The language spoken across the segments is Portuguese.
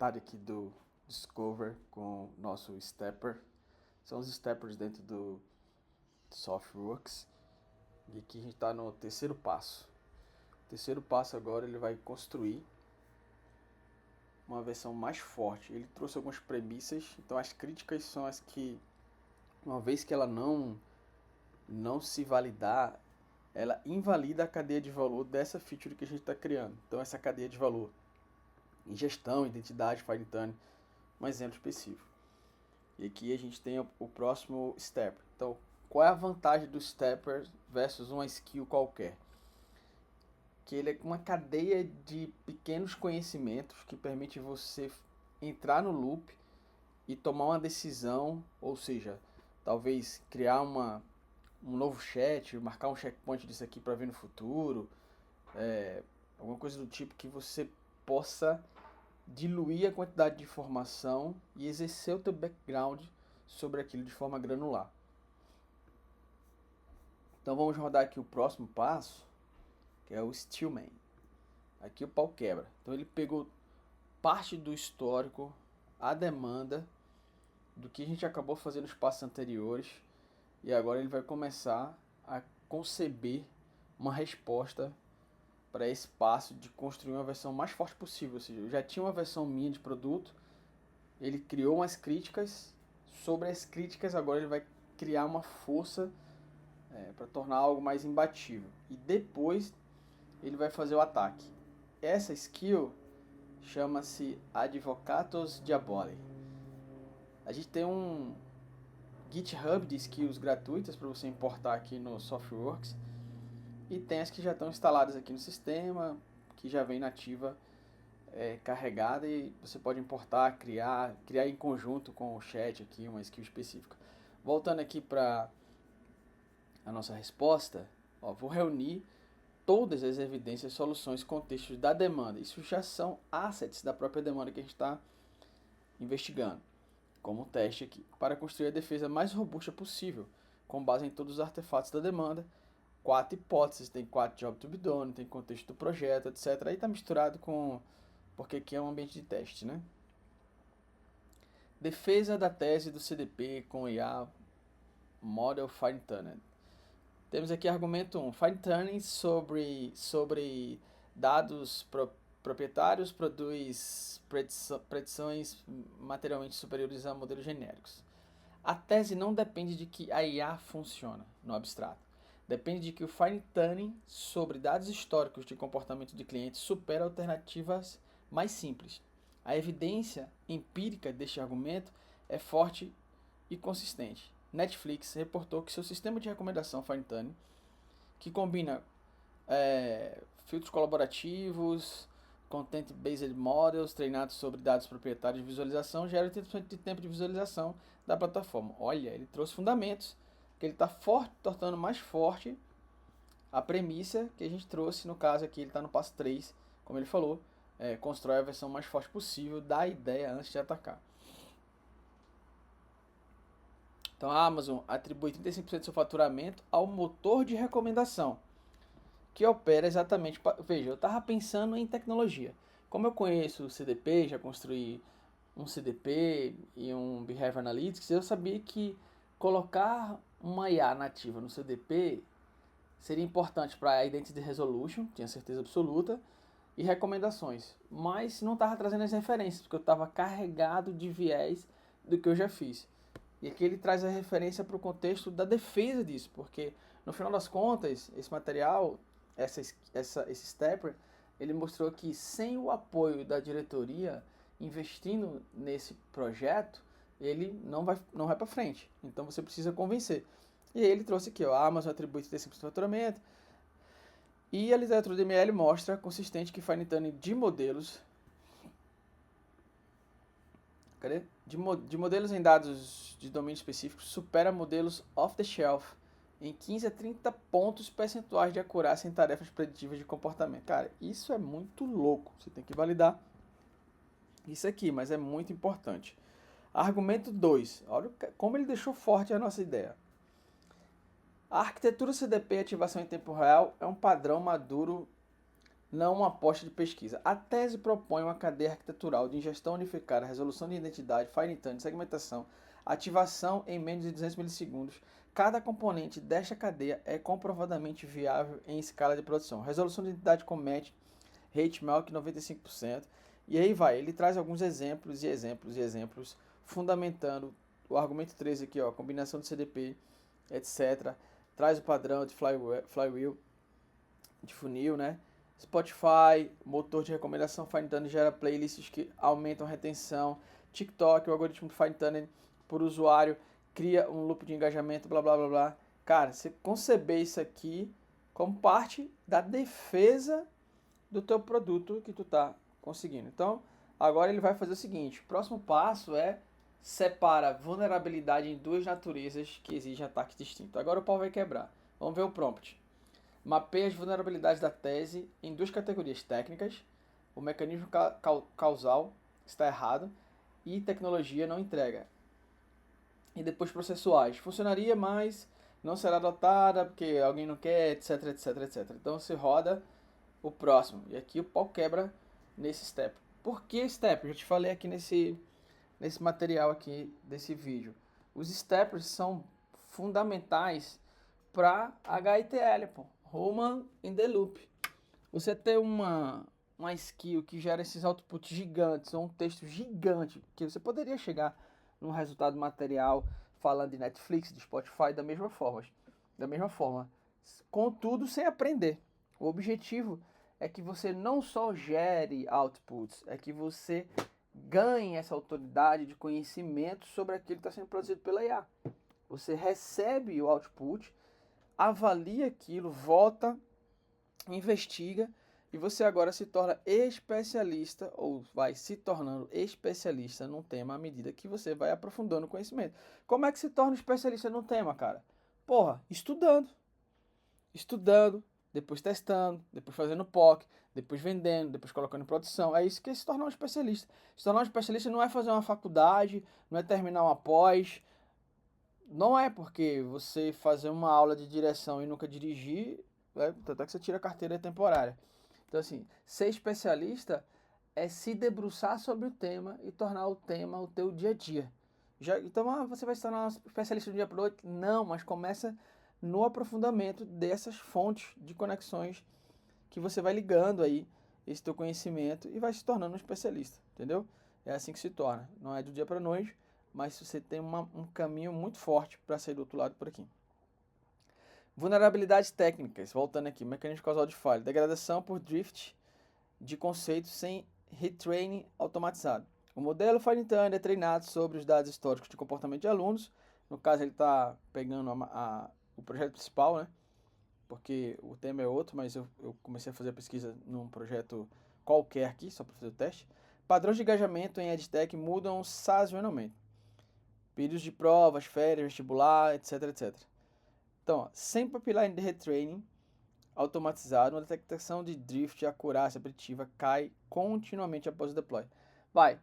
vontade aqui do Discover com o nosso Stepper. São os Steppers dentro do SoftWorks. E aqui a gente está no terceiro passo. O terceiro passo agora ele vai construir uma versão mais forte. Ele trouxe algumas premissas, então as críticas são as que, uma vez que ela não se validar, ela invalida a cadeia de valor dessa feature que a gente está criando. Então essa cadeia de valor em gestão, identidade, fine tuning, um exemplo específico. E aqui a gente tem o próximo step. Então, qual é a vantagem do stepper versus uma skill qualquer? Que ele é uma cadeia de pequenos conhecimentos que permite você entrar no loop e tomar uma decisão, ou seja, talvez criar um novo chat, marcar um checkpoint disso aqui para ver no futuro, alguma coisa do tipo que você possa diluir a quantidade de informação e exercer o teu background sobre aquilo de forma granular. Então vamos rodar aqui o próximo passo, que é o Steelman. Aqui o pau quebra. Então ele pegou parte do histórico, a demanda, do que a gente acabou fazendo nos passos anteriores, e agora ele vai começar a conceber uma resposta para esse passo de construir uma versão mais forte possível. Ou seja, eu já tinha uma versão minha de produto, ele criou umas críticas, sobre as críticas agora ele vai criar uma força para tornar algo mais imbatível. E depois ele vai fazer o ataque. Essa skill chama-se Advocatus Diaboli. A gente tem um GitHub de skills gratuitas para você importar aqui no SoftWorks. E tem as que já estão instaladas aqui no sistema, que já vem nativa carregada e você pode importar, criar em conjunto com o chat aqui uma skill específica. Voltando aqui para a nossa resposta, vou reunir todas as evidências, soluções, contextos da demanda. Isso já são assets da própria demanda que a gente está investigando, como teste aqui, para construir a defesa mais robusta possível, com base em todos os artefatos da demanda. 4 hipóteses, tem 4 job to be done, tem contexto do projeto, etc. Aí está misturado com, porque aqui é um ambiente de teste, né? Defesa da tese do CDP com IA Model Fine Tuning. Temos aqui argumento 1. Fine Tuning sobre dados proprietários produz predições materialmente superiores a modelos genéricos. A tese não depende de que a IA funciona no abstrato. Depende de que o fine tuning sobre dados históricos de comportamento de clientes supera alternativas mais simples. A evidência empírica deste argumento é forte e consistente. Netflix reportou que seu sistema de recomendação fine tuning, que combina filtros colaborativos, content-based models treinados sobre dados proprietários de visualização, gera 80% de tempo de visualização da plataforma. Olha, ele trouxe fundamentos, que ele está tornando mais forte a premissa que a gente trouxe. No caso aqui, ele está no passo 3, como ele falou, constrói a versão mais forte possível da ideia antes de atacar. Então a Amazon atribui 35% do seu faturamento ao motor de recomendação, que opera exatamente... Veja, eu estava pensando em tecnologia. Como eu conheço o CDP, já construí um CDP e um Behavior Analytics, eu sabia que colocar uma IA nativa no CDP seria importante para a Identity Resolution, tinha certeza absoluta, e recomendações. Mas não estava trazendo as referências, porque eu estava carregado de viés do que eu já fiz. E aqui ele traz a referência para o contexto da defesa disso, porque no final das contas, esse material, esse stepper, ele mostrou que sem o apoio da diretoria investindo nesse projeto, ele não vai para frente. Então você precisa convencer. E aí ele trouxe aqui, a Amazon atribui 35% do faturamento, e a literatura de ML mostra consistente que fine tuning de modelos de modelos em dados de domínio específico supera modelos off-the-shelf em 15 a 30 pontos percentuais de acurácia em tarefas preditivas de comportamento. Cara, isso é muito louco. Você tem que validar isso aqui, mas é muito importante. Argumento 2. Olha como ele deixou forte a nossa ideia. A arquitetura CDP ativação em tempo real é um padrão maduro não uma aposta de pesquisa. A tese propõe uma cadeia arquitetural de ingestão unificada, resolução de identidade, fine-tuning, segmentação, ativação em menos de 200 milissegundos. Cada componente desta cadeia é comprovadamente viável em escala de produção. Resolução de identidade com match, rate malloc 95%. E aí vai, ele traz alguns exemplos, fundamentando o argumento 13 aqui, ó, combinação de CDP, etc. Traz o padrão de flywheel, de funil, né? Spotify, motor de recomendação, fine-tuning gera playlists que aumentam a retenção. TikTok, o algoritmo de fine-tuning por usuário, cria um loop de engajamento, blá blá blá blá. Cara, você conceber isso aqui como parte da defesa do teu produto que tu tá conseguindo. Então, agora ele vai fazer o seguinte, o próximo passo é separa vulnerabilidade em duas naturezas que exigem ataque distinto. Agora o pau vai quebrar. Vamos ver o prompt. Mapeia as vulnerabilidades da tese em duas categorias técnicas, o mecanismo causal está errado e tecnologia não entrega. E depois processuais. Funcionaria, mas não será adotada porque alguém não quer, etc, etc, etc. Então você roda o próximo. E aqui o pau quebra nesse step. Por que step? Eu já te falei aqui nesse material aqui desse vídeo. Os steps são fundamentais para HITL, pô. Human in the Loop. Você ter uma skill que gera esses outputs gigantes, ou um texto gigante, que você poderia chegar num resultado material falando de Netflix, de Spotify, da mesma forma. Contudo, sem aprender. O objetivo é que você não só gere outputs, é que você ganhe essa autoridade de conhecimento sobre aquilo que está sendo produzido pela IA. Você recebe o output, avalia aquilo, volta, investiga e você agora se torna especialista ou vai se tornando especialista num tema à medida que você vai aprofundando o conhecimento. Como é que se torna especialista num tema, cara? Porra, estudando, depois testando, depois fazendo POC, depois vendendo, depois colocando em produção. É isso que é se tornar um especialista. Se tornar um especialista não é fazer uma faculdade, não é terminar uma pós, não é porque você fazer uma aula de direção e nunca dirigir, tanto é que você tira a carteira temporária. Então, assim, ser especialista é se debruçar sobre o tema e tornar o tema o teu dia a dia. Então, você vai se tornar um especialista do dia para o outro? Não, mas começa no aprofundamento dessas fontes de conexões que você vai ligando aí esse teu conhecimento e vai se tornando um especialista, entendeu? É assim que se torna. Não é do dia para a noite, mas você tem um caminho muito forte para sair do outro lado por aqui. Vulnerabilidades técnicas, voltando aqui, mecanismo causal de falha, degradação por drift de conceitos sem retraining automatizado. O modelo fine-tuning é treinado sobre os dados históricos de comportamento de alunos, no caso ele está pegando o projeto principal, né? Porque o tema é outro, mas eu comecei a fazer a pesquisa num projeto qualquer aqui, só para fazer o teste. Padrões de engajamento em EdTech mudam sazonalmente. Períodos de provas, férias, vestibular, etc, etc. Então, ó, sem pipeline de retraining automatizado, uma detectação de drift e acurácia preditiva cai continuamente após o deploy. Vai.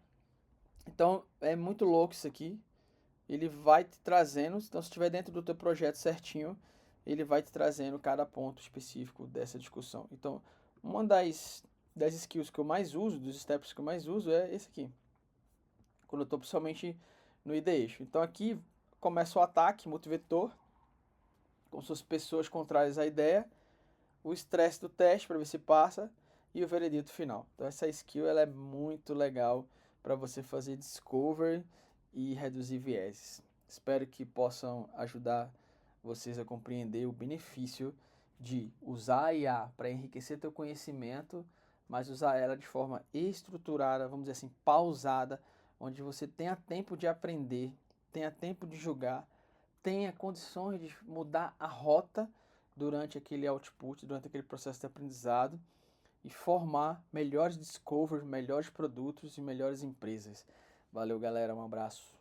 Então, é muito louco isso aqui. Ele vai te trazendo, então se estiver dentro do teu projeto certinho, ele vai te trazendo cada ponto específico dessa discussão. Então, uma das skills que eu mais uso, dos steps que eu mais uso, é esse aqui. Quando eu estou principalmente no IDEixo. Então aqui começa o ataque multivetor, com suas pessoas contrárias à ideia, o estresse do teste para ver se passa e o veredito final. Então essa skill ela é muito legal para você fazer discovery e reduzir vieses. Espero que possam ajudar vocês a compreender o benefício de usar a IA para enriquecer teu conhecimento, mas usar ela de forma estruturada, vamos dizer assim, pausada, onde você tenha tempo de aprender, tenha tempo de julgar, tenha condições de mudar a rota durante aquele output, durante aquele processo de aprendizado e formar melhores discoveries, melhores produtos e melhores empresas. Valeu, galera, um abraço.